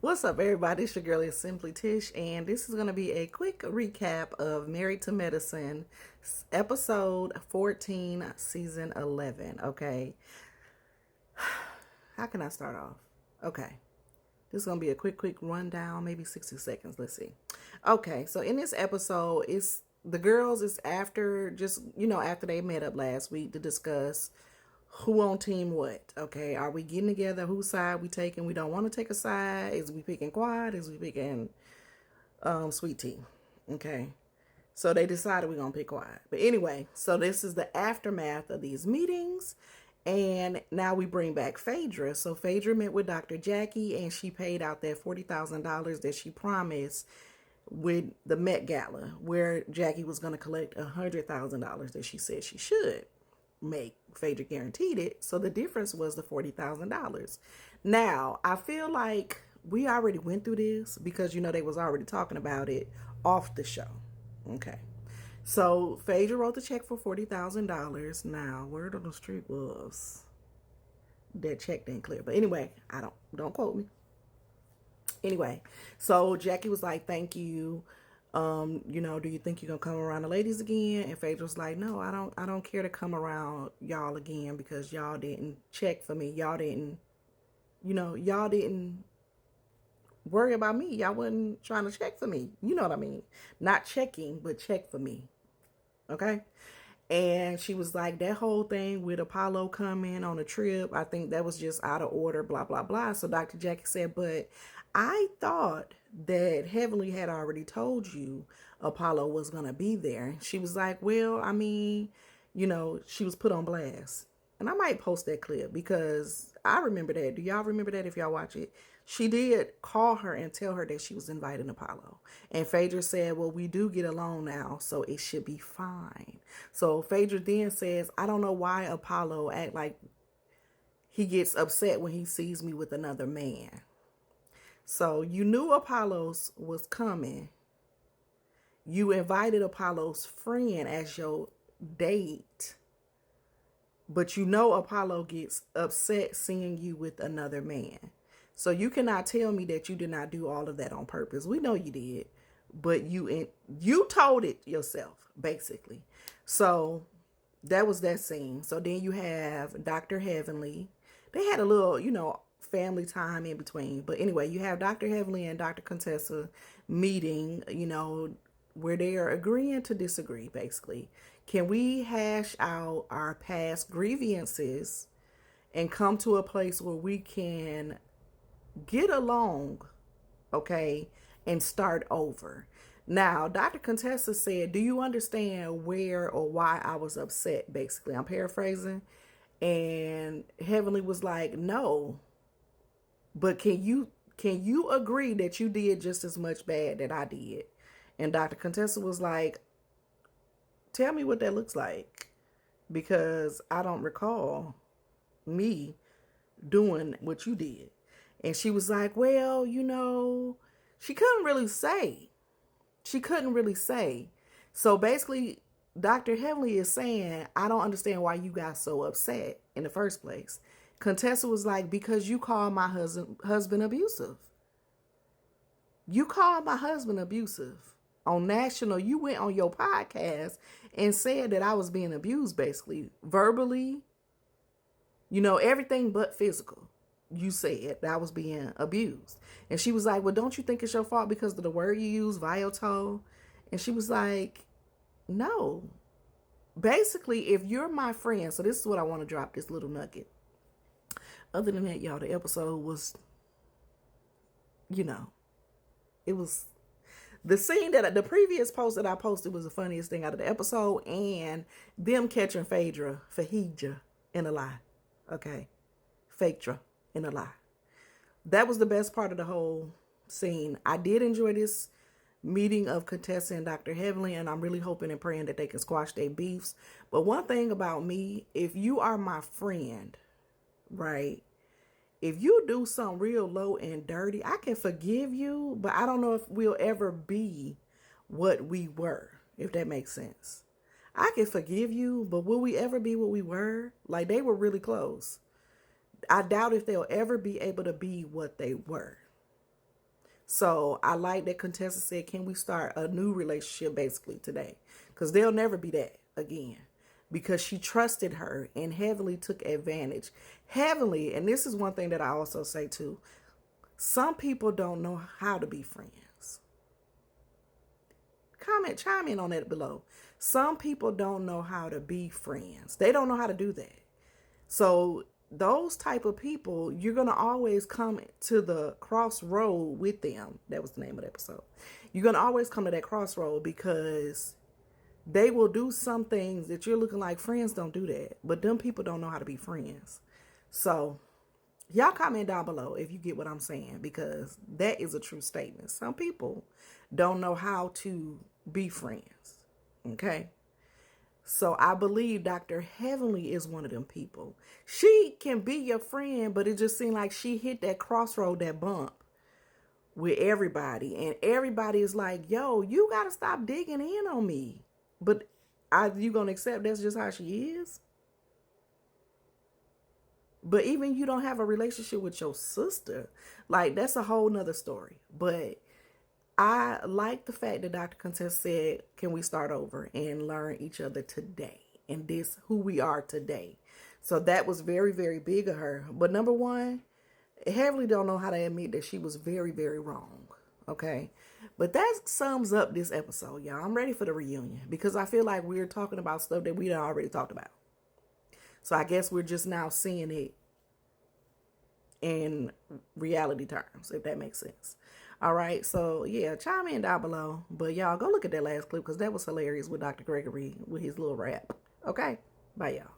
What's up, everybody? It's your girl, is Simply Tish, and this is going to be a quick recap of Married to Medicine, episode 14, season 11. Okay, how can I start off? Okay, this is going to be a quick rundown, maybe 60 seconds. Let's see. Okay, so in this episode, it's the girls is after after they met up last week to discuss who on team what. Okay, are we getting together? Whose side we taking? We don't want to take a side. Is we picking quad? Is we picking sweet tea? Okay, so they decided we're gonna pick quad. But anyway, so this is the aftermath of these meetings, and now we bring back Phaedra. So Phaedra met with Dr. Jackie, and she paid out that $40,000 that she promised with the Met Gala, where Jackie was going to collect $100,000 that she said she should make. Phaedra guaranteed it, so the difference was the $40,000. Now, I feel like we already went through this because they was already talking about it off the show. Okay, so Phaedra wrote the check for $40,000. Now, word on the street was that check didn't clear, but anyway, don't quote me. Anyway, so Jackie was like, "Thank you. Do you think you're gonna come around the ladies again?" And Phaedra was like, "No, I don't care to come around y'all again because y'all didn't check for me. Y'all didn't worry about me. Y'all wasn't trying to check for me. You know what I mean? Not checking, but check for me. Okay?" And she was like, that whole thing with Apollo coming on a trip, I think that was just out of order, blah, blah, blah. So Dr. Jackie said, but I thought that Heavenly had already told you Apollo was going to be there. She was like, well, I mean, she was put on blast. And I might post that clip because I remember that. Do y'all remember that if y'all watch it? She did call her and tell her that she was inviting Apollo. And Phaedra said, well, we do get along now, so it should be fine. So Phaedra then says, I don't know why Apollo act like he gets upset when he sees me with another man. So you knew Apollo's was coming. You invited Apollo's friend as your date. But Apollo gets upset seeing you with another man. So you cannot tell me that you did not do all of that on purpose. We know you did, but you told it yourself, basically. So that was that scene. So then you have Dr. Heavenly. They had a little, family time in between. But anyway, you have Dr. Heavenly and Dr. Contessa meeting, where they are agreeing to disagree, basically. Can we hash out our past grievances and come to a place where we can get along, okay, and start over? Now, Dr. Contessa said, do you understand where or why I was upset? Basically, I'm paraphrasing. And Heavenly was like, no, but can you agree that you did just as much bad that I did? And Dr. Contessa was like, tell me what that looks like, because I don't recall me doing what you did. And she was like, well, she couldn't really say. So basically, Dr. Heavenly is saying, I don't understand why you got so upset in the first place. Contessa was like, because you called my husband abusive. You called my husband abusive. On national, you went on your podcast and said that I was being abused, basically. Verbally, everything but physical. You said that I was being abused. And she was like, well, don't you think it's your fault because of the word you use, viato? And she was like, no. Basically, if you're my friend, so this is what I want to drop, this little nugget. Other than that, y'all, the episode was, it was the scene that the previous post that I posted was the funniest thing out of the episode, and them catching Phaedra in a lie. Okay. Phaedra in a lie. That was the best part of the whole scene. I did enjoy this meeting of Contessa and Dr. Heavenly, and I'm really hoping and praying that they can squash their beefs. But one thing about me, if you are my friend, right? If you do something real low and dirty, I can forgive you, but I don't know if we'll ever be what we were, if that makes sense. I can forgive you, but will we ever be what we were? Like, they were really close. I doubt if they'll ever be able to be what they were. So I like that Contessa said, can we start a new relationship basically today? Because they'll never be that again. Because she trusted her and heavily took advantage. Heavily, and this is one thing that I also say too, some people don't know how to be friends. Chime in on that below. Some people don't know how to be friends. They don't know how to do that. So those type of people, you're going to always come to the crossroad with them. That was the name of the episode. You're going to always come to that crossroad because they will do some things that you're looking like friends don't do that. But them people don't know how to be friends. So y'all comment down below if you get what I'm saying, because that is a true statement. Some people don't know how to be friends. Okay. So I believe Dr. Heavenly is one of them people. She can be your friend, but it just seemed like she hit that crossroad, that bump with everybody. And everybody is like, yo, you got to stop digging in on me. But you going to accept that's just how she is? But even you don't have a relationship with your sister. Like, that's a whole nother story. But I like the fact that Dr. Contessa said, can we start over and learn each other today? And this, who we are today. So that was very, very big of her. But number one, Heavily don't know how to admit that she was very, very wrong. Okay. But that sums up this episode, y'all. I'm ready for the reunion because I feel like we're talking about stuff that we done already talked about. So I guess we're just now seeing it in reality terms, if that makes sense. All right, so yeah, chime in down below. But y'all go look at that last clip because that was hilarious with Dr. Gregory with his little rap. Okay, bye y'all.